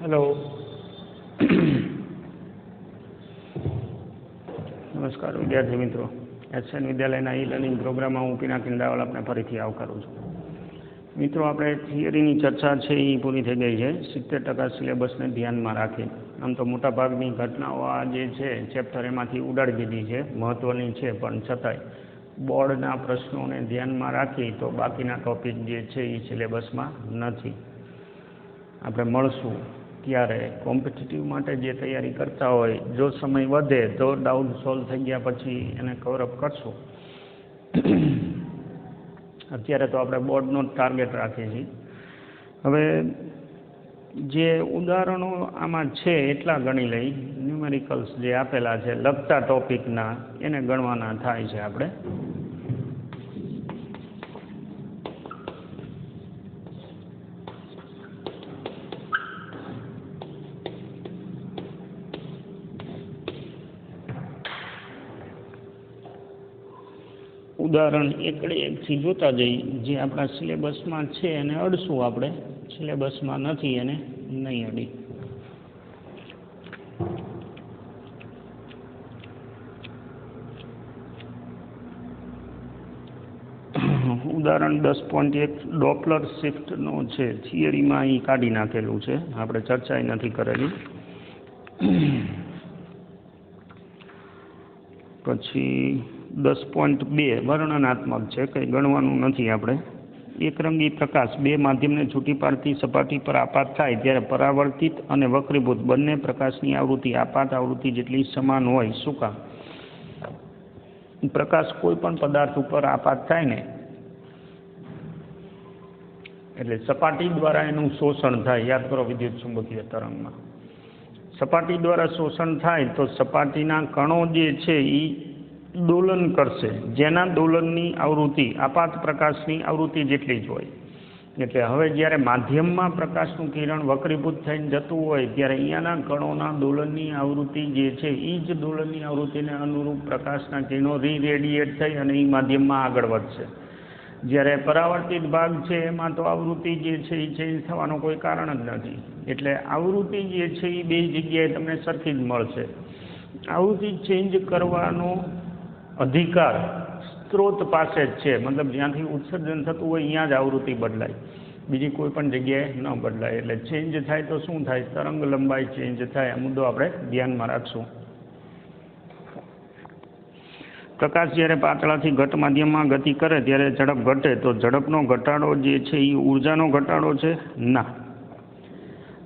Hello नमस्कार विद्यार्थी मित्रों एचएन विद्यालयના ઈ લર્નિંગ પ્રોગ્રામમાં હું પિનાકિન રાવલ આપણે ફરીથી આવકારું છું। મિત્રો આપણે થિયરીની ચર્ચા છે એ પૂરી થઈ ગઈ છે। 70% સિલેબસને ધ્યાનમાં રાખી આમ તો મોટાભાગની ઘટનાઓ આ જે છે ચેપ્ટર એમાંથી ઉડાડી દીધી છે, મહત્ત્વની છે, પણ છતાંય બોર્ડના પ્રશ્નોને ધ્યાનમાં રાખી તો બાકીના ટૉપિક જે છે એ સિલેબસમાં નથી। આપણે મળશું ત્યારે કોમ્પિટિટિવ માટે જે તૈયારી કરતા હોય જો સમય વધે તો ડાઉટ સોલ્વ થઈ ગયા પછી એને કવરઅપ કરશું। અત્યારે તો આપણે બોર્ડનો જ ટાર્ગેટ રાખીએ છીએ। હવે જે ઉદાહરણો આમાં છે એટલા ગણી લઈ, ન્યુમેરિકલ્સ જે આપેલા છે લગતા ટોપિકના એને ગણવાના થાય છે આપણે। ઉદાહરણ એકથી જોતા જઈ જે આપણા સિલેબસમાં છે એને અડશું, આપણે સિલેબસમાં નથી એને નહીં અડી। ઉદાહરણ 10.1 ડોપલર શિફ્ટનો છે, થિયરીમાં અહીં કાઢી નાખેલું છે, આપણે ચર્ચા નથી કરેલી। પછી 10.2 વર્ણનાત્મક છે, કંઈ ગણવાનું નથી આપણે। એકરંગી પ્રકાશ બે માધ્યમને છૂટી પાડતી સપાટી પર આપાત થાય ત્યારે પરાવર્તિત અને વક્રીભૂત બંને પ્રકાશની આવૃત્તિ આપાત આવૃત્તિ જેટલી સમાન હોય। શું કામ? પ્રકાશ કોઈ પણ પદાર્થ ઉપર આપાત થાય ને એટલે સપાટી દ્વારા એનું શોષણ થાય। યાદ કરો વિદ્યુત ચુંબકીય તરંગમાં સપાટી દ્વારા શોષણ થાય તો સપાટીના કણો જે છે એ દોલન કરશે, જેના દોલનની આવૃત્તિ આપાત પ્રકાશની આવૃત્તિ જેટલી જ હોય। એટલે હવે જ્યારે માધ્યમમાં પ્રકાશનું કિરણ વક્રીભૂત થઈને જતું હોય ત્યારે અહીંયાના કણોના દોલનની આવૃત્તિ જે છે એ જ દોલનની આવૃત્તિને અનુરૂપ પ્રકાશના કિરણો રીરેડિયેટ થઈ અને એ માધ્યમમાં આગળ વધશે। જ્યારે પરાવર્તિત ભાગ છે એમાં તો આવૃત્તિ જે છે એ ચેન્જ થવાનું કોઈ કારણ જ નથી, એટલે આવૃત્તિ જે છે એ બે જગ્યાએ તમને સરખી જ મળશે। આવૃત્તિ ચેન્જ કરવાનો અધિકાર સ્ત્રોત પાસે જ છે, મતલબ જ્યાંથી ઉત્સર્જન થતું હોય અહીંયા જ આવૃત્તિ બદલાય, બીજી કોઈ પણ જગ્યાએ ન બદલાય। એટલે ચેન્જ થાય તો શું થાય? તરંગ લંબાઈ ચેન્જ થાય। આ મુદ્દો આપણે ધ્યાનમાં રાખશું। પ્રકાશ જ્યારે પાતળાથી ઘટ માધ્યમમાં ગતિ કરે ત્યારે ઝડપ ઘટે તો ઝડપનો ઘટાડો જે છે એ ઉર્જાનો ઘટાડો છે? ના,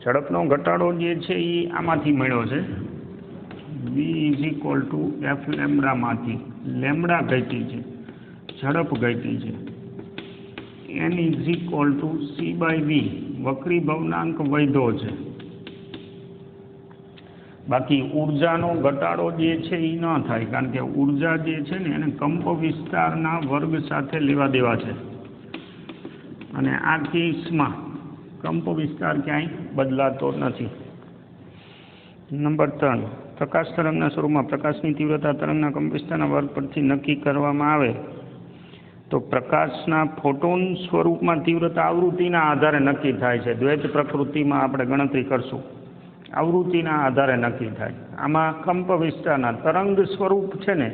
ઝડપનો ઘટાડો જે છે એ આમાંથી મળ્યો છે, v = f લેમ્બડામાંથી લેમ્બડા ઘટી છે, ઝડપ ઘટી છે। n = c/v વક્રીભવનાંક વધ્યો છે। બાકી ઉર્જાનો ઘટાડો જે છે એ ન થાય, કારણ કે ઉર્જા જે છે ને એને કંપ વિસ્તારના વર્ગ સાથે લેવા દેવા છે, અને આ કેસમાં કંપ વિસ્તાર ક્યાંય બદલાતો નથી। નંબર 3, પ્રકાશ તરંગના સ્વરૂપમાં પ્રકાશની તીવ્રતા તરંગના કંપવિસ્તારના વર્ગ પરથી નક્કી કરવામાં આવે તો પ્રકાશના ફોટોન સ્વરૂપમાં તીવ્રતા આવૃત્તિના આધારે નક્કી થાય છે। દ્વૈત પ્રકૃતિમાં આપણે ગણતરી કરશું, આવૃત્તિના આધારે નક્કી થાય। આમાં કંપ વિસ્તારના તરંગ સ્વરૂપ છે ને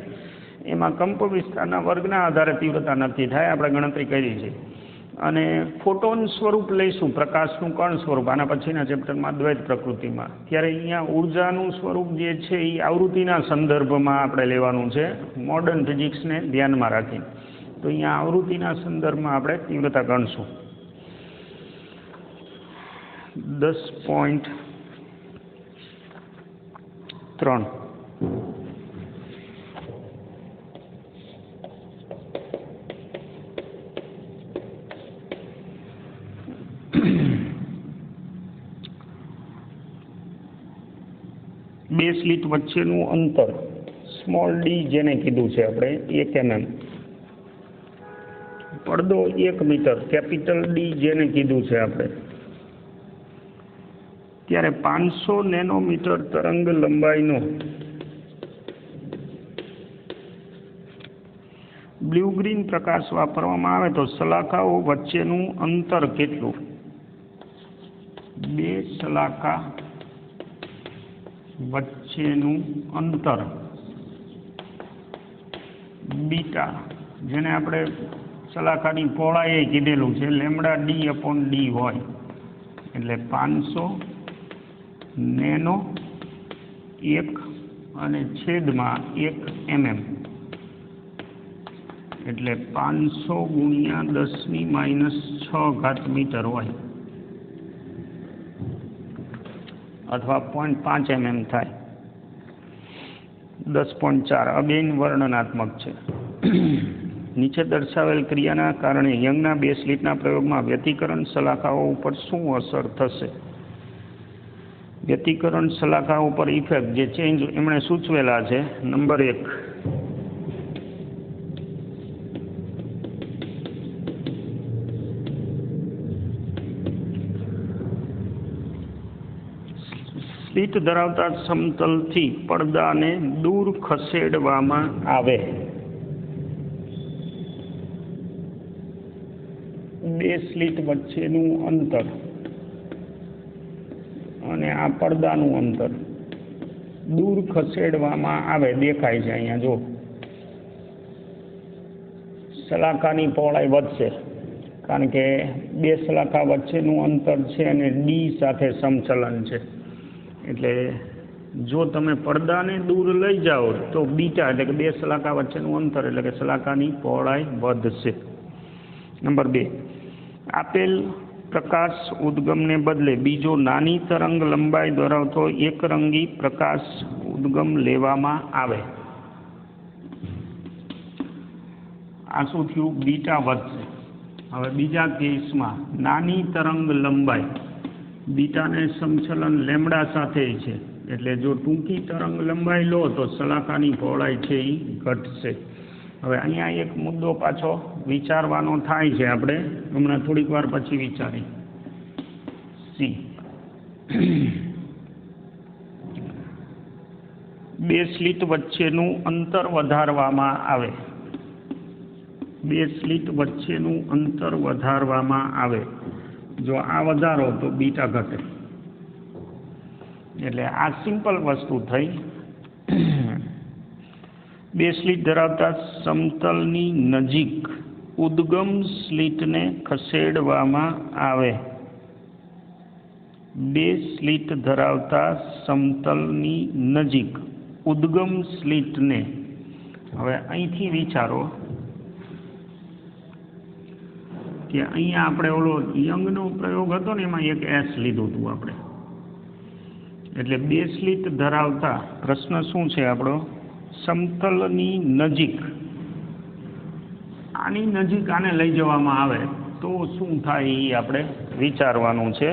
એમાં કંપ વિસ્તારના વર્ગના આધારે તીવ્રતા નક્કી થાય, આપણે ગણતરી કરી છે। અને ફોટોન સ્વરૂપ લઈશું, પ્રકાશનું કણ સ્વરૂપ, આના પછીના ચેપ્ટરમાં દ્વૈત પ્રકૃતિમાં, ત્યારે અહીંયા ઉર્જાનું સ્વરૂપ જે છે એ આવૃત્તિના સંદર્ભમાં આપણે લેવાનું છે, મોડર્ન ફિઝિક્સને ધ્યાનમાં રાખી। તો અહીંયા આવૃત્તિના સંદર્ભમાં આપણે તીવ્રતા ગણશું। 10.3 બે સ્લિટ વચ્ચેનું અંતર સ્મોલ ડી જેને કીધું છે આપણે 1 mm, પડદો 1 મીટર કેપિટલ ડી જેને કીધું છે આપણે, ત્યારે 500 નેનોમીટર તરંગ લંબાઈનો બ્લુ ગ્રીન પ્રકાશ વાપરવામાં આવે તો સલાખાઓ વચ્ચેનું અંતર કેટલું? બે સલાકા વચ્ચેનું અંતર બીટા, જેને આપણે સલાકાની પહોળાઈ કીધેલું છે લેમડા d/d હોય, એટલે 500 નેનો 1 અને છેદમાં 1 mm, એટલે 500 × 10⁻⁶ મીટર હોય, અથવા 0.5 mm થાય, 10.4. આ બેન વર્ણનાત્મક છે. નીચે દર્શાવેલ ક્રિયાના કારણે યંગના બે સ્લિટના પ્રયોગમાં વ્યતિકરણ સલાખાઓ ઉપર શું અસર થશે? વ્યતિકરણ સલાખાઓ ઉપર ઇફેક્ટ જે ચેન્જ એમણે સૂચવેલા છે. નંબર 1, સ્લિટ ધરાવતા સમતલથી પડદાને દૂર ખસેડવામાં આવે. બે સ્લિટ વચ્ચેનું અંતર અને આ પડદાનું અંતર દૂર ખસેડવામાં આવે. દેખાય છે અહીંયા, જો સલાખાની પહોળાઈ વધશે, કારણ કે બે સલાખા વચ્ચેનું અંતર છે અને ડી સાથે સમચલન છે. એટલે જો તમે પડદાને દૂર લઈ જાઓ તો બીટા, એટલે કે બે સલાખા વચ્ચેનું અંતર, એટલે કે સલાખાની પહોળાઈ વધશે. નંબર 2, આપેલ પ્રકાશ ઉદ્ગમને બદલે બીજો નાની તરંગ લંબાઈ ધરાવતો એકરંગી પ્રકાશ ઉદ્ગમ લેવામાં આવે. આ શું થયું? બીટા વધશે. હવે બીજા કેસમાં નાની તરંગ લંબાઈ, બીટાને સમચલન લેમડા સાથે છે, એટલે જો ટૂંકી તરંગ લંબાઈ લો તો સલાખાની પહોળાઈ છે એ ઘટશે. હવે અહીંયા એક મુદ્દો પાછો વિચારવાનો થાય છે, આપણે હમણાં થોડીક વાર પછી વિચારી. સી, બે સ્લિટ વચ્ચેનું અંતર વધારવામાં આવે. બે સ્લિટ વચ્ચેનું અંતર વધારવામાં આવે. જો આ વધારો તો બીટા ઘટે. એટલે આ સિમ્પલ વસ્તુ થઈ. બે સ્લિટ ધરાવતા સમતલની નજીક ઉદ્ગમ સ્લિટને ખસેડવામાં આવે. બે સ્લિટ ધરાવતા સમતલની નજીક ઉદ્ગમ સ્લિટને, હવે અહીંથી વિચારો કે અહીંયા આપણે ઓલો યંગનો પ્રયોગ હતો ને, એમાં એક એસ લીધું હતું આપણે. એટલે બે સ્લિટ ધરાવતા, પ્રશ્ન શું છે આપણો? સમતલની નજીક, આની નજીક આને લઈ જવામાં આવે તો શું થાય એ આપણે વિચારવાનું છે.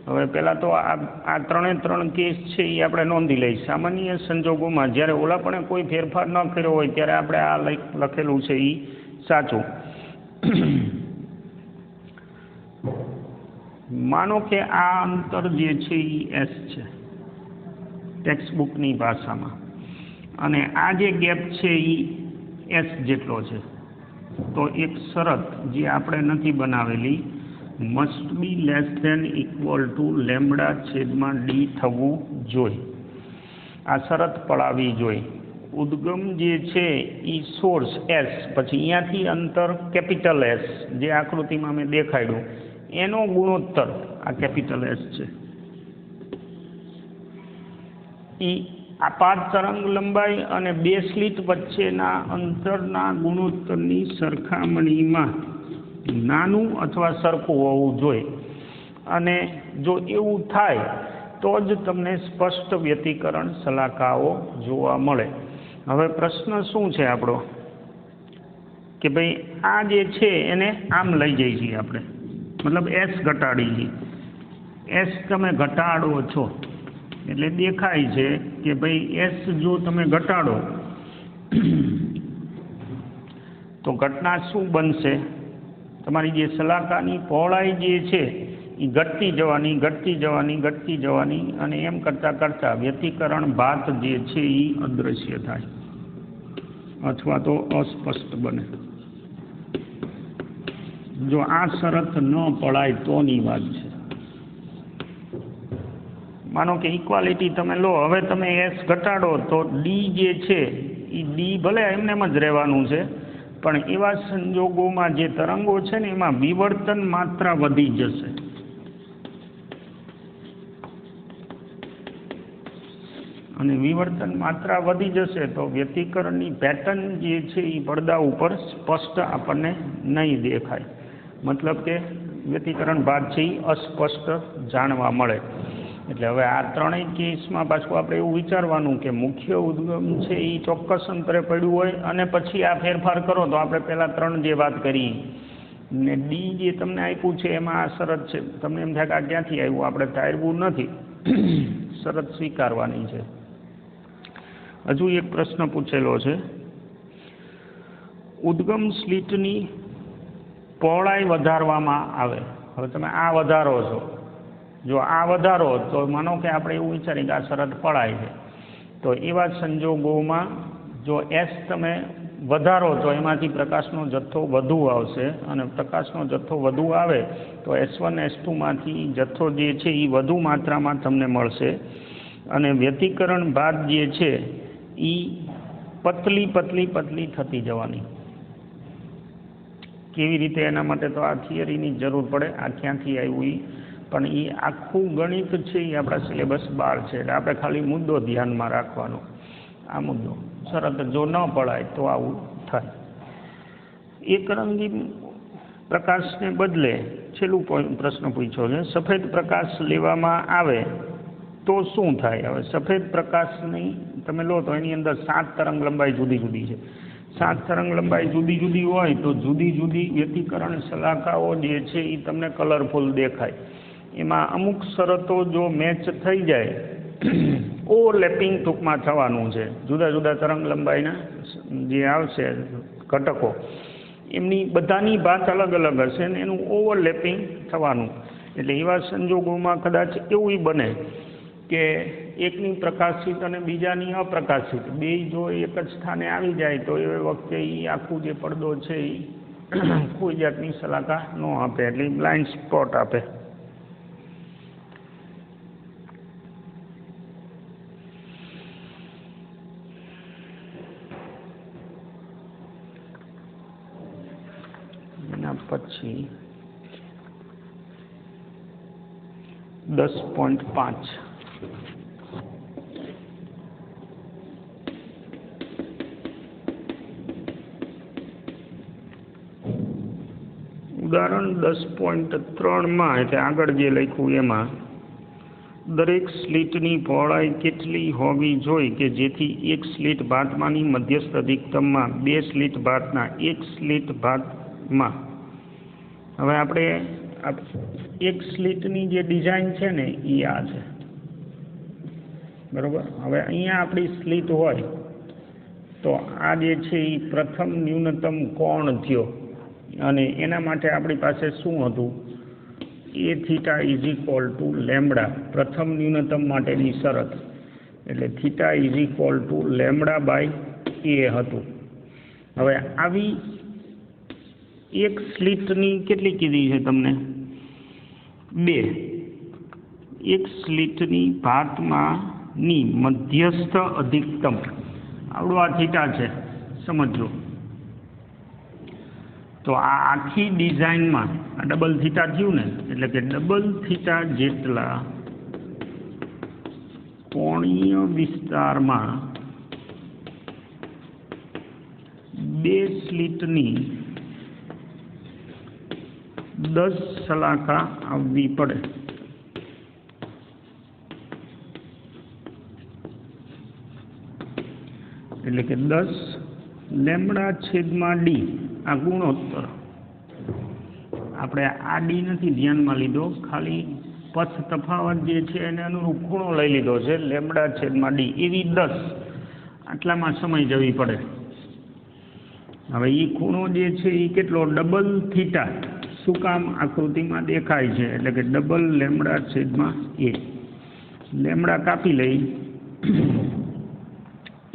હવે પહેલાં તો આ ત્રણે કેસ છે એ આપણે નોંધી લઈએ. સામાન્ય સંજોગોમાં જ્યારે ઓલા પણ કોઈ ફેરફાર ન કર્યો હોય ત્યારે આપણે આ લખેલું છે એ સાચું. માનો કે આ અંતર જે છે એ એસ છે ટેક્સ્ટબુકની ભાષામાં, અને આ જે ગેપ છે એ એસ જેટલો છે, તો એક શરત જે આપણે નથી બનાવેલી, must be less than equal to lambda થવું જોઈએ. આ શરત પડાવવી જોઈએ. ઉદ્ગમ જે છે એ સોર્સ એસ, પછી અહીંયાથી અંતર કેપિટલ એસ, જે આકૃતિમાં મેં દેખાડ્યું એનો ગુણોત્તર આ કેપિટલ એસ છે. આપાત તરંગ લંબાઈ અને બે સ્લિટ વચ્ચેના અંતરના ગુણોત્તરની સરખામણીમાં નાનું અથવા સરખું હોવું જોઈએ. અને જો એવું થાય તો જ તમને સ્પષ્ટ વ્યતિકરણ સલાખાઓ જોવા મળે. હવે પ્રશ્ન શું છે આપણો? કે ભાઈ આ જે છે એને આમ લઈ જઈએ છીએ આપણે, મતલબ એસ ઘટાડી છે. એસ તમે ઘટાડો છો એટલે દેખાય છે કે ભાઈ એસ જો તમે ઘટાડો તો ઘટના શું બનશે? તમારી જે સલાખાની પહોળાઈ જે છે એ ઘટતી જવાની અને એમ કરતાં વ્યતિકરણ ભાત જે છે એ અદૃશ્ય થાય અથવા તો અસ્પષ્ટ બને. જો આ શરત ન પડાય તોની વાત છે. માનો કે ઇક્વાલિટી તમે લો, હવે તમે એસ ઘટાડો તો ડી જે છે એ ડી ભલે એમને એમ જ રહેવાનું છે, પણ એવા સંજોગોમાં જે તરંગો છે ને એમાં વિવર્તન માત્રા વધી જશે. અને વિવર્તન માત્રા વધી જશે તો વ્યતિકરણની પેટર્ન જે છે એ પડદા ઉપર સ્પષ્ટ આપણને નહીં દેખાય. મતલબ કે વ્યતિકરણ ભાગ છે એ અસ્પષ્ટ જાણવા મળે. એટલે હવે આ ત્રણેય કેસમાં પાછું આપણે એવું વિચારવાનું કે મુખ્ય ઉદ્ગમ છે એ ચોક્કસ અંતરે પડ્યું હોય અને પછી આ ફેરફાર કરો તો આપણે પહેલાં ત્રણ જે વાત કરી ને ડી જે તમને આપ્યું છે એમાં આ શરત છે. તમને એમ થાય કે આ ક્યાંથી આવ્યું, આપણે તારવું નથી, શરત સ્વીકારવાની છે. હજુ એક પ્રશ્ન પૂછેલો છે, ઉદ્ગમ સ્લિટની પહોળાઈ વધારવામાં આવે. હવે તમે આ વધારો છો, જો આ વધારો તો માનો કે આપણે એવું વિચારીએ કે આ શરત પળાય છે, તો એવા સંજોગોમાં જો એસ તમે વધારો તો એમાંથી પ્રકાશનો જથ્થો વધુ આવશે અને પ્રકાશનો જથ્થો વધુ આવે તો S1 S2માંથી જથ્થો જે છે એ વધુ માત્રામાં તમને મળશે અને વ્યતિકરણ બાદ જે છે એ પતલી પતલી પતલી થતી જવાની. કેવી રીતે, એના માટે તો આ થિયરીની જરૂર પડે. આ ક્યાંથી આવ્યું એ પણ એ આખું ગણિત છે એ આપણા સિલેબસ બહાર છે. એટલે આપણે ખાલી મુદ્દો ધ્યાનમાં રાખવાનો, આ મુદ્દો. શરત જો ન પડાય તો આવું થાય. એકરંગી પ્રકાશને બદલે છેલ્લું પ્રશ્ન પૂછ્યો છે, સફેદ પ્રકાશ લેવામાં આવે તો શું થાય. હવે સફેદ પ્રકાશની તમે લો તો એની અંદર 7 તરંગ લંબાઈ જુદી જુદી છે. 7 તરંગ લંબાઈ જુદી જુદી હોય તો જુદી જુદી વ્યતિકરણ શલાકાઓ જે છે એ તમને કલરફુલ દેખાય. એમાં અમુક શરતો જો મેચ થઈ જાય, ઓવરલેપિંગ ટૂંકમાં થવાનું છે. જુદા જુદા તરંગ લંબાઈના જે આવશે ઘટકો એમની બધાની ભાત અલગ અલગ હશે ને એનું ઓવરલેપિંગ થવાનું. એટલે એવા સંજોગોમાં કદાચ એવું બને કે એકની પ્રકાશિત અને બીજાની અપ્રકાશિત બે જો એક જ સ્થાને આવી જાય તો એ વખતે એ આખું જે પડદો છે એ કોઈ જાતની શલાકા ન આપે, એટલે બ્લાઇન્ડ સ્પોટ આપે. એના પછી 10.5 ઉદાહરણ 10.3માં એટલે આગળ જે લખ્યું એમાં દરેક સ્લિટની પહોળાઈ કેટલી હોવી જોઈએ કે જેથી એક સ્લિટ ભાતમાંની મધ્યસ્થ અધિકતમમાં બે સ્લિટ ભાતના એક સ્લિટ ભાતમાં. હવે આપણે એક સ્લિટની જે ડિઝાઇન છે ને એ આ છે, બરાબર. હવે અહીંયા આપણી સ્લિટ હોય તો આ જે છે એ પ્રથમ ન્યૂનતમ કોણ થયો અને એના માટે આપણી પાસે શું હતું, a theta is equal to lambda, પ્રથમ ન્યૂનતમ માટેની શરત. એટલે theta is equal to lambda by a હતું. હવે આવી એક સ્લિટની કેટલી કીધી છે તમને, 2. એક સ્લિટની ભાતમાંની મધ્યસ્થ અધિકતમ આવડું આ થીટા છે, સમજો. તો આ આખી ડિઝાઇનમાં આ ડબલ થીટા થયું ને, એટલે કે ડબલ થીટા જેટલા કોણીય વિસ્તારમાં બે સ્લિટની 10 શલાકા આવવી પડે. એટલે કે 10 લેમ્બડા છેદમાં ડી, આ ગુણોત્તર. આપણે આ ડી નથી ધ્યાનમાં લીધો, ખાલી પથ તફાવત જે છે એને અનુરૂપ ખૂણો લઈ લીધો છે, લેમ્બડા છેદમાં ડી. એવી 10 આટલામાં સમય જવી પડે. હવે એ ખૂણો જે છે એ કેટલો, ડબલ થીટા. શું કામ, આકૃતિમાં દેખાય છે, એટલે કે ડબલ લેમ્બડા છેદમાં એ. લેમ્બડા કાપી લઈ,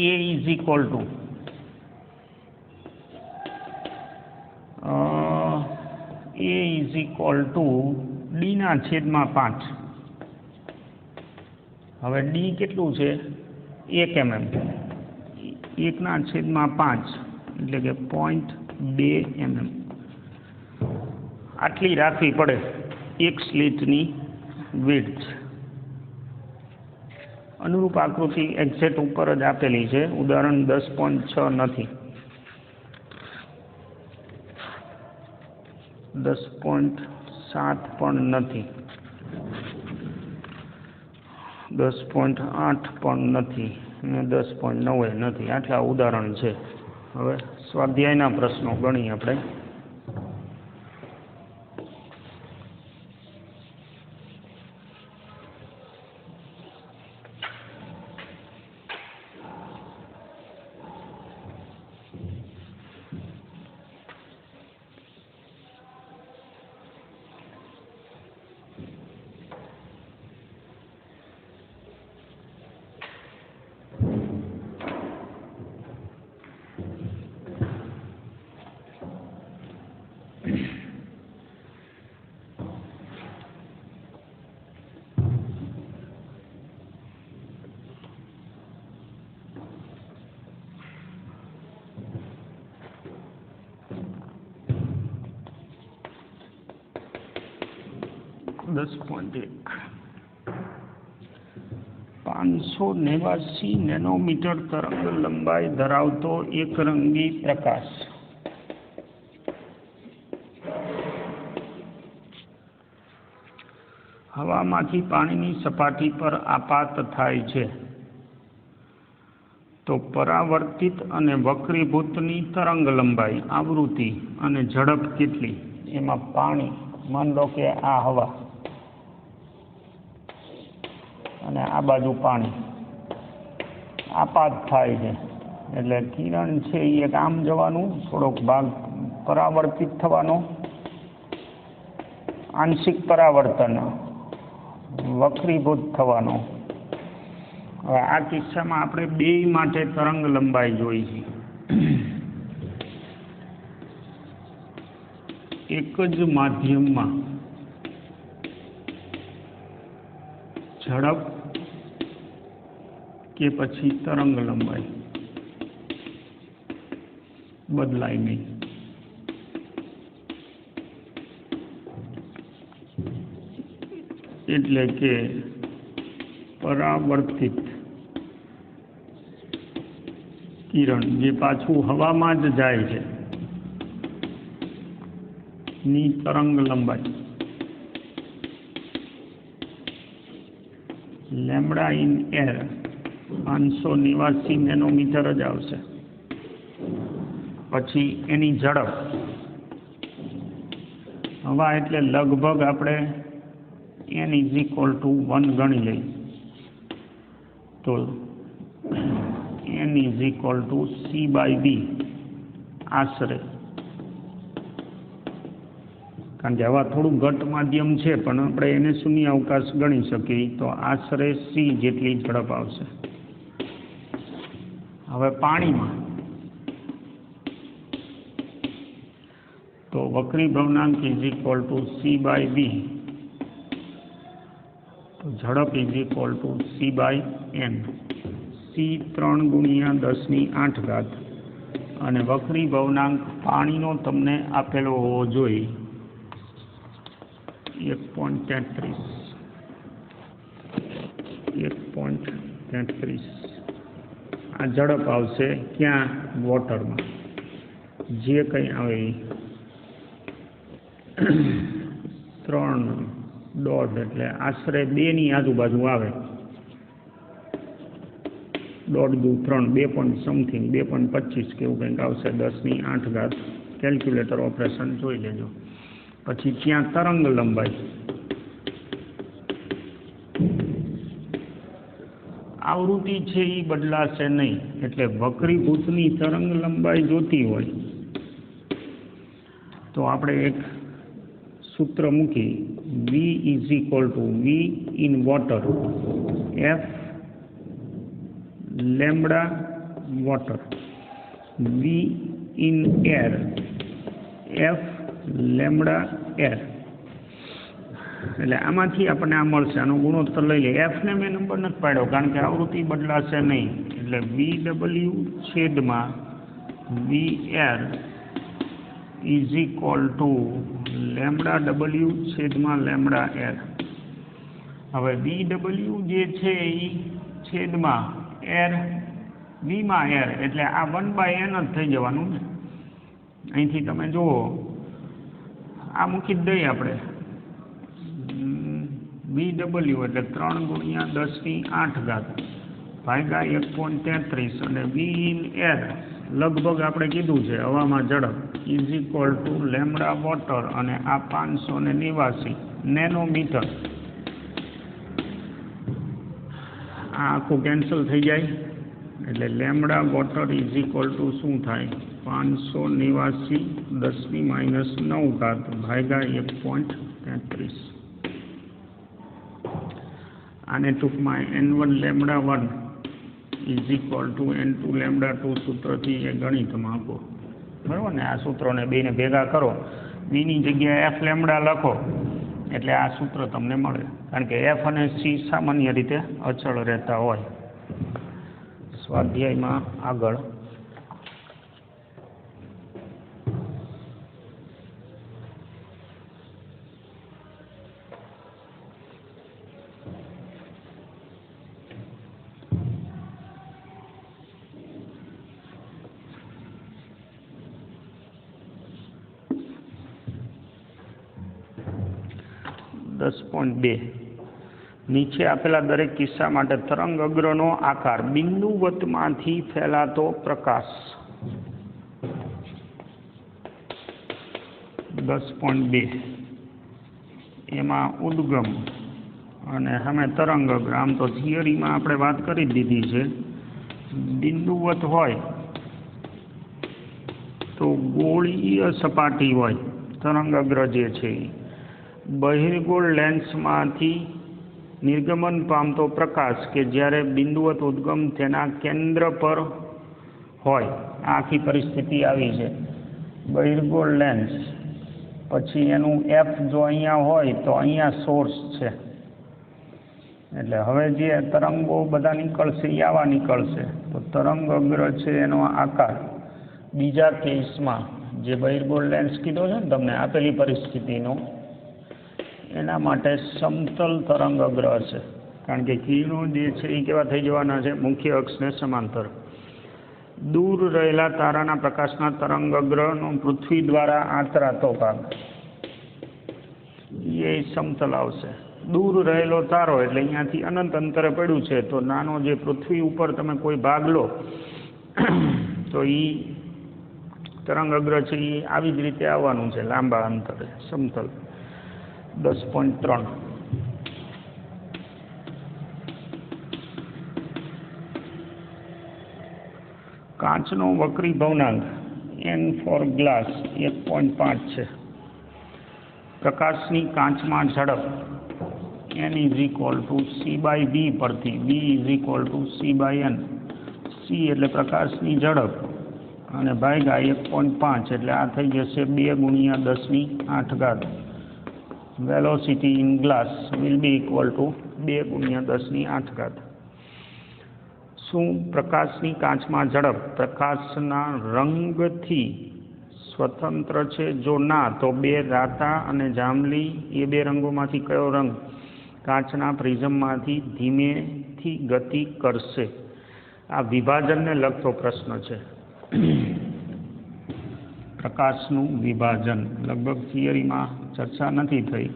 a is equal to a is equal to ડીના છેદમાં 5. હવે ડી કેટલું છે? 1 mm, 1/5 એટલે કે 0.2 mm. આટલી રાખવી પડે એક સ્લિટની વિડ્થ. અનુરૂપ આકૃતિ એક્ઝેક્ટ ઉપર જ આપેલી છે. ઉદાહરણ 10.6 નથી, 10.7 પણ નથી, 10.8 પણ નથી અને 10.9 નથી. આટલા ઉદાહરણ છે. હવે સ્વાધ્યાયના પ્રશ્નો ગણીએ આપણે. .1 589 નેનોમીટર તરંગ લંબાઈ ધરાવતો એકરંગી પ્રકાશ હવામાંથી પાણીની સપાટી પર આપાત થાય છે તો પરાવર્તિત અને વક્રીભૂતની તરંગ લંબાઈ, આવૃત્તિ અને ઝડપ કેટલી? એમાં પાણી, માન લો કે આ હવા અને આ બાજુ પાણી આપાત થાય છે એટલે કિરણ છે એ એક આમ જવાનું, થોડોક ભાગ પરાવર્તિત થવાનો, આંશિક પરાવર્તન, વક્રીભૂત થવાનો. હવે આ કિસ્સામાં આપણે બે માટે તરંગ લંબાઈ જોઈ છે. એક જ માધ્યમમાં ઝડપ કે પછી તરંગ લંબાઈ બદલાય નહીં. એટલે કે પરાવર્તિત કિરણ જે પાછું હવામાં જ જાય છે ની તરંગ લંબાઈ લેમ્બડા ઇન એર 589 નેનોમીટર જ આવશે. પછી એની ઝડપ, હવા એટલે લગભગ આપણે n = 1 ગણી લઈએ તો n = c/v આશરે. કારણ કે હવા થોડું ઘટ માધ્યમ છે પણ આપણે એને શૂન્ય અવકાશ ગણી શકીએ તો આશરે c જેટલી ઝડપ આવશે. હવે પાણીમાં તો વક્રીભવનાંક = c/v, તો ઝડપ = c/n. c 3 × 10⁸ અને વક્રીભવનાંક પાણીનો તમને આપેલો હોવો જોઈએ 1.33. આ ઝડપ આવશે ક્યાં? વોટરમાં. જે કંઈ આવે 3.5 એટલે આશરે 2 ની આજુબાજુ આવે. 1.5 × 3 2.something 2.25 કે એવું કંઈક આવશે 10⁸. કેલ્ક્યુલેટર ઓપરેશન જોઈ લેજો. પછી ત્યાં તરંગ લંબાઈ, આવૃત્તિ છે એ બદલાશે નહીં. એટલે વક્રીભૂતની તરંગ લંબાઈ જોતી હોય તો આપણે એક સૂત્ર મૂકી v in water f lambda water, v in air f lambda air. એટલે આમાંથી આપણને આ મળશે, આનો ગુણોત્તર લઈ લઈએ. એફને મેં નંબર નથી પાડ્યો કારણ કે આવૃત્તિ બદલાશે નહીં. એટલે VW છેદમાં VR is equal two lambda W છેદમાં લેમડા R. હવે VW જે છે એ છેદમાં R Vમાં R એટલે આ 1/n જ થઈ જવાનું ને. અહીંથી તમે જુઓ આ મૂકી જ દઈએ આપણે. VW એટલે 3 ગુણ્યા 10⁸ ભાગ્યા 1.33 અને V ઇન એર લગભગ આપણે કીધું છે હવામાં ઝડપ is equal two lambda water અને આ 589 નેનોમીટર. આ આખું કેન્સલ થઈ જાય એટલે lambda water is equal two શું થાય 589 10⁻9 ભાગ્યા 1.33. આને ટૂંકમાં N1 lambda 1 is equal two N2 lambda 2 સૂત્રથી એ ગણિતમાં આપો, બરાબર ને. આ સૂત્રોને બેને ભેગા કરો, બીની જગ્યાએ F લેમડા લખો એટલે આ સૂત્ર તમને મળે, કારણ કે F અને C સામાન્ય રીતે અચળ રહેતા હોય. સ્વાધ્યાયમાં આગળ નીચે આપેલા દરેક કિસ્સા માટે તરંગ અગ્રનો આકાર બિંદુવતમાંથી ફેલાતો પ્રકાશ. 10.2 એમાં ઉદ્ગમ અને સામે તરંગ અગ્ર. આમ તો થિયરીમાં આપણે વાત કરી દીધી છે, બિંદુવત હોય તો ગોળીય સપાટી હોય તરંગ અગ્ર જે છે એ. બહિર્ગોળ લેન્સમાંથી નિર્ગમન પામતો પ્રકાશ કે જ્યારે બિંદુવત ઉદ્ગમ તેના કેન્દ્ર પર હોય. આ આખી પરિસ્થિતિ આવી છે. બહિર્ગોળ લેન્સ પછી એનું F જો અહીંયા હોય તો અહીંયા સોર્સ છે, એટલે હવે જે તરંગો બધા નીકળશે એ આવા નીકળશે. તો તરંગ અગ્ર છે એનો આકાર બીજા કેસમાં જે બહિર્ગોળ લેન્સ કીધો છે ને તમને આપેલી પરિસ્થિતિનો, એના માટે સમતલ તરંગ અગ્ર હશે, કારણ કે કિરણો જે છે એ કેવા થઈ જવાના છે મુખ્ય અક્ષને સમાંતર. દૂર રહેલા તારાના પ્રકાશના તરંગ અગ્રનો પૃથ્વી દ્વારા આંતરાતો ભાગ એ સમતલ આવશે. દૂર રહેલો તારો એટલે અહીંયાથી અનંત અંતરે પડ્યું છે, તો નાનો જે પૃથ્વી ઉપર તમે કોઈ ભાગ લો તો એ તરંગ અગ્ર છે એ આવી જ રીતે આવવાનું છે લાંબા અંતરે સમતલ. 10.3 કાચનો વક્રી ભવનાંક N ફોર ગ્લાસ 1.5 છે. પ્રકાશની કાચમાં ઝડપ N is equal two C/V પરથી V is equal two C/N. C એટલે પ્રકાશની ઝડપ અને ભાગ્યા 1.5 એટલે આ થઈ જશે 2 ગુણ્યા 10⁸. Velocity in glass will be equal to 2 ગુણ્યા 10⁸. શું પ્રકાશની કાચમાં ઝડપ પ્રકાશના રંગથી સ્વતંત્ર છે? જો ના, તો 2 રાતા અને જાંબલી એ 2 રંગોમાંથી કયો રંગ કાચના પ્રિઝમમાંથી ધીમેથી ગતિ કરશે? આ વિભાજનને લગતો પ્રશ્ન છે. પ્રકાશનું વિભાજન લગભગ થિયરીમાં ચર્ચા નથી થઈ,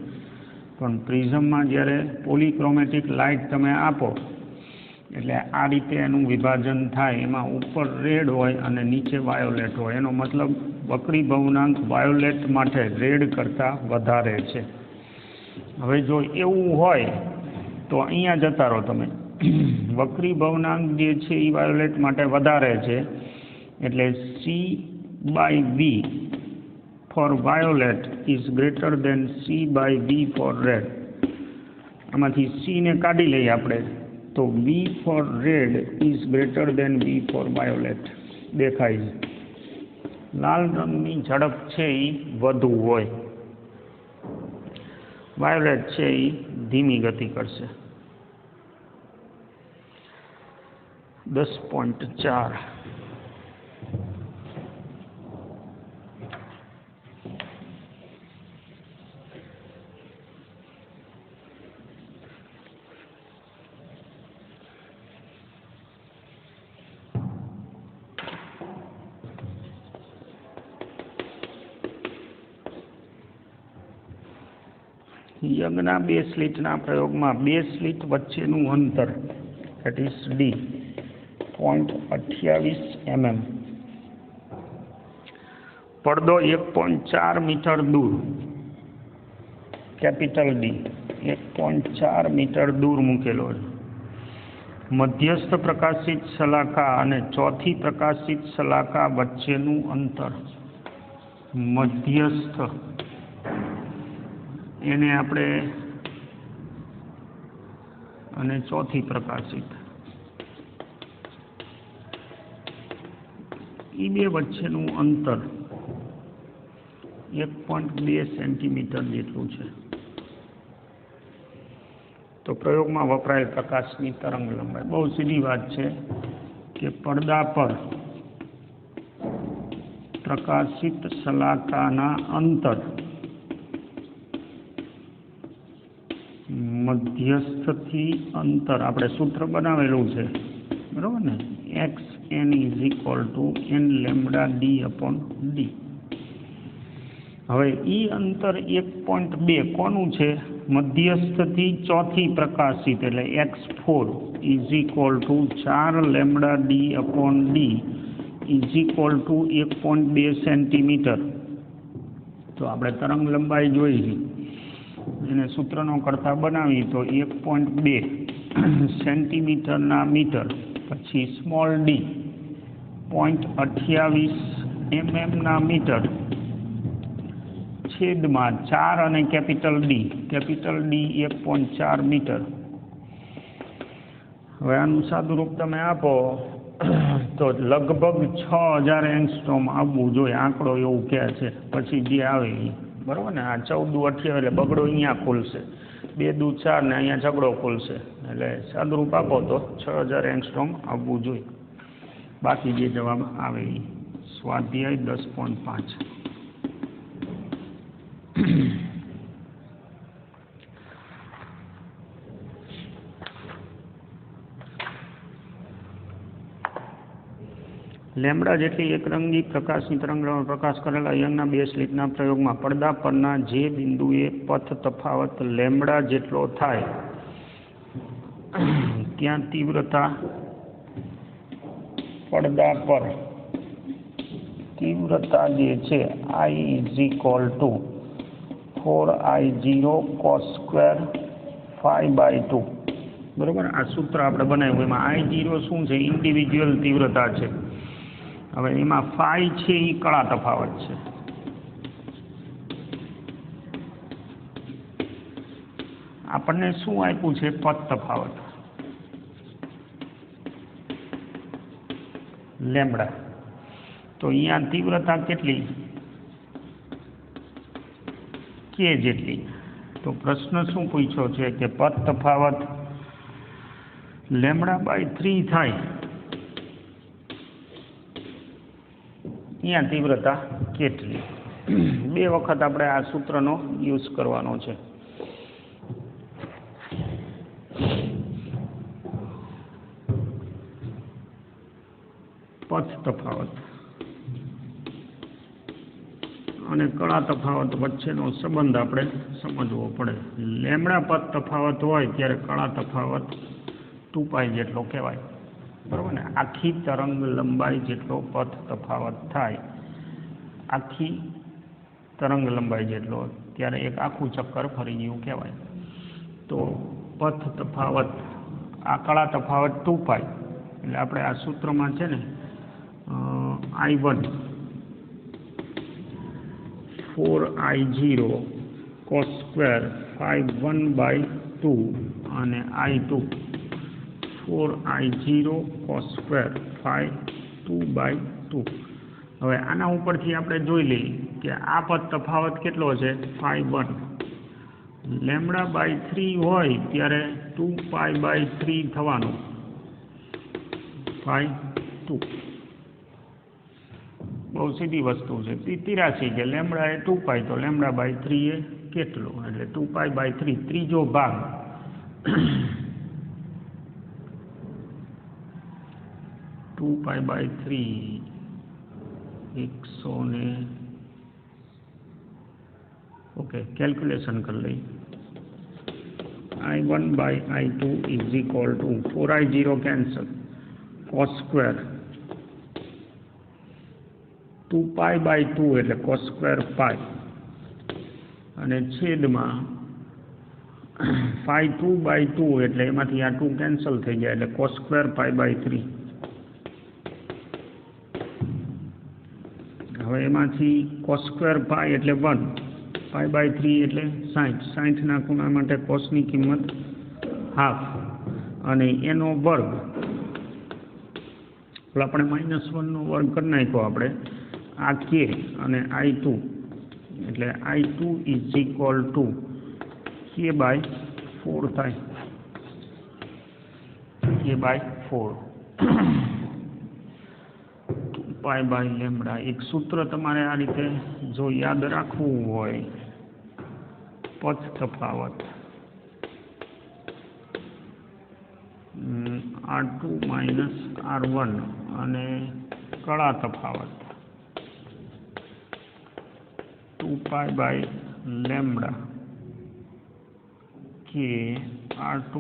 પણ પ્રિઝમમાં જ્યારે પોલીક્રોમેટિક લાઇટ તમે આપો એટલે આ રીતે એનું વિભાજન થાય. એમાં ઉપર રેડ હોય અને નીચે વાયોલેટ હોય. એનો મતલબ વક્રી ભવનાંક વાયોલેટ માટે રેડ કરતાં વધારે છે. હવે જો એવું હોય તો અહીંયા જતા રહો તમે. વક્રી ભવનાંક જે છે એ વાયોલેટ માટે વધારે છે, એટલે C/V for violet is greater than C/V for red. આમાંથી C ને કાઢી લઈએ આપણે, તો V for red is greater than V for violet દેખાય છે. લાલ રંગની ઝડપ છે એ વધુ હોય. વાયોલેટ છે એ ધીમી ગતિ કરશે. 10.4 યંગના 2 સ્લિટના પ્રયોગમાં 2 સ્લિટ વચ્ચેનું અંતર that is D 0.28 mm. પડદો 1.4 મીટર દૂર કેપિટલ D 1.4 મીટર દૂર મૂકેલો છે. મધ્યસ્થ પ્રકાશિત શલાકા અને ચોથી પ્રકાશિત શલાકા વચ્ચેનું અંતર મધ્યસ્થ એને આપણે અને ચોથી પ્રકાશિત એ બે વચ્ચેનું અંતર 1.2 સેન્ટીમીટર જેટલું છે. તો પ્રયોગમાં વપરાયેલ પ્રકાશની તરંગ લંબાઈ બહુ સીધી વાત છે કે પડદા પર પ્રકાશિત શલાકાના અંતર મધ્યસ્થથી અંતર આપણે સૂત્ર બનાવેલું છે બરાબર ને xn = n λd/d. હવે ઈ અંતર 1.2 કોનું છે મધ્યસ્થથી ચોથી પ્રકાશિત એટલે x4 = 4 λd/d = 1.2 સેન્ટીમીટર. તો આપણે તરંગ લંબાઈ જોઈ એને સૂત્રનો કરતા બનાવી તો 1.2 સેન્ટીમીટરના મીટર પછી સ્મોલ d 0.28 mm મીટર છેદમાં 4 અને કેપિટલ D 1.4 મીટર. હવે આનું સાદુરૂપ તમે આપો તો લગભગ 6000 એંગસ્ટ્રોમ આવવું જોઈએ. આંકડો એવું કહે છે પછી જે આવે એ બરાબર ને. આ 14 એટલે બગડો અહીંયા ખુલશે 2 દુ 4 ને અહીંયા ઝઘડો ખુલશે એટલે સાદુરૂપ આપો તો 6000 એંગસ્ટ્રોમ આવવું જોઈએ. બાકી જે જવાબ આવે એ સ્વાધ્યાય 10.5. લેમ્બડા જેટલી એકરંગી પ્રકાશની તરંગલંબાઈનો પ્રકાશ કરેલા યંગના 2 સ્લિટના પ્રયોગમાં પડદા પરના જે બિંદુએ પથ તફાવત લેમ્બડા જેટલો થાય ત્યાં તીવ્રતા પડદા પર તીવ્રતા જે છે I = 4I0 cos² phi/2 બરાબર. આ સૂત્ર આપણે બનાવ્યું એમાં I0 શું છે ઇન્ડિવિજ્યુઅલ તીવ્રતા છે. હવે એમાં ફાઈ છે એ કળા તફાવત છે. આપણને શું આપ્યું છે પથ તફાવત લેમ્બડા. તો અહીંયા તીવ્રતા કેટલી કે જેટલી. તો પ્રશ્ન શું પૂછ્યો છે કે પથ તફાવત λ/3 થાય અહીંયા તીવ્રતા કેટલી. 2 વખત આપણે આ સૂત્રનો યુઝ કરવાનો છે. પથ તફાવત અને કળા તફાવત વચ્ચેનો સંબંધ આપણે સમજવો પડે. લેમ્બડા પથ તફાવત હોય ત્યારે કળા તફાવત 2π જેટલો કહેવાય બરાબર ને. આખી તરંગ લંબાઈ જેટલો પથ તફાવત થાય આખી તરંગ લંબાઈ જેટલો ત્યારે એક આખું ચક્કર ફરી ગયું કહેવાય. તો પથ તફાવત આ કળા તફાવત 2π એટલે આપણે આ સૂત્રમાં છે ને I1 4I0 cos² phi1/2 અને I2 4I0 cos² phi2/2. હવે આના ઉપરથી આપણે જોઈ લઈએ કે આ પદ તફાવત કેટલો છે phi1 λ/3 હોય ત્યારે 2π/3 થવાનું, π2. બહુ સીધી વસ્તુ છે. 83 કે લેમડા એ 2π તો λ/3 એ કેટલું, એટલે 2π/3 ત્રીજો ભાગ. Two pi by 3 100 okay calculation કરી લઈએ. I1/I2 is equal to 4I0 cancel cos square 2π/2 એટલે cos સ્ક્વેર પાઈ અને છેદમાં 2/2 એટલે એમાંથી આ 2 કેન્સલ થઈ જાય એટલે cos સ્ક્વેર π/3. હવે એમાંથી cos સ્ક્વેર પાઈ એટલે 1, π/3 એટલે 60. 60ના ખૂણા માટે કોસની કિંમત હાફ અને એનો વર્ગ આપણે -1નો વર્ગ કરી નાખ્યો આપણે આ કે અને I2 એટલે I2 is equal two k/4 થાય, k/4 π/λ. એક સૂત્ર તમારે આ રીતે જો યાદ રાખવું હોય, પથ તફાવત R2 - R1 અને કળા તફાવત 2π/λ કે R2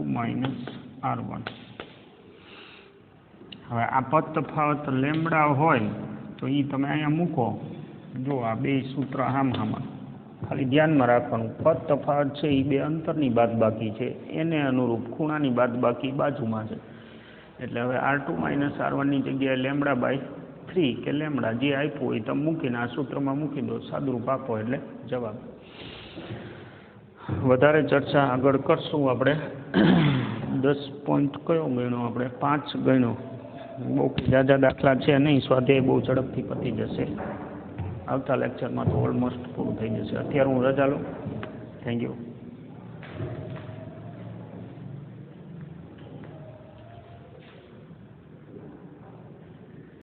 - R1. હવે આ પદ તફાવત લેમડા હોય તો એ તમે અહીંયા મૂકો. જો આ બે સૂત્ર હામહામાં ખાલી ધ્યાનમાં રાખવાનું. પદ તફાવત છે એ બે અંતરની બાદબાકી છે, એને અનુરૂપ ખૂણાની બાદબાકી બાજુમાં છે. એટલે હવે R2 - R1ની જગ્યાએ λ/3 કે લેમડા જે આપ્યું હોય તમે મૂકીને આ સૂત્રમાં મૂકી દો, સાદુરૂપ આપો એટલે જવાબ. વધારે ચર્ચા આગળ કરશું આપણે. 10 પોઈન્ટ કયો ગણ્યો આપણે? 5 ગણ્યો. બહુ ઝાઝા દાખલા છે નહીં, સ્વાધ્યાય બહુ ઝડપથી પતી જશે. આવતા લેક્ચરમાં તો ઓલમોસ્ટ પૂરું થઈ જશે. અત્યારે હું રજા લઉં. Thank you.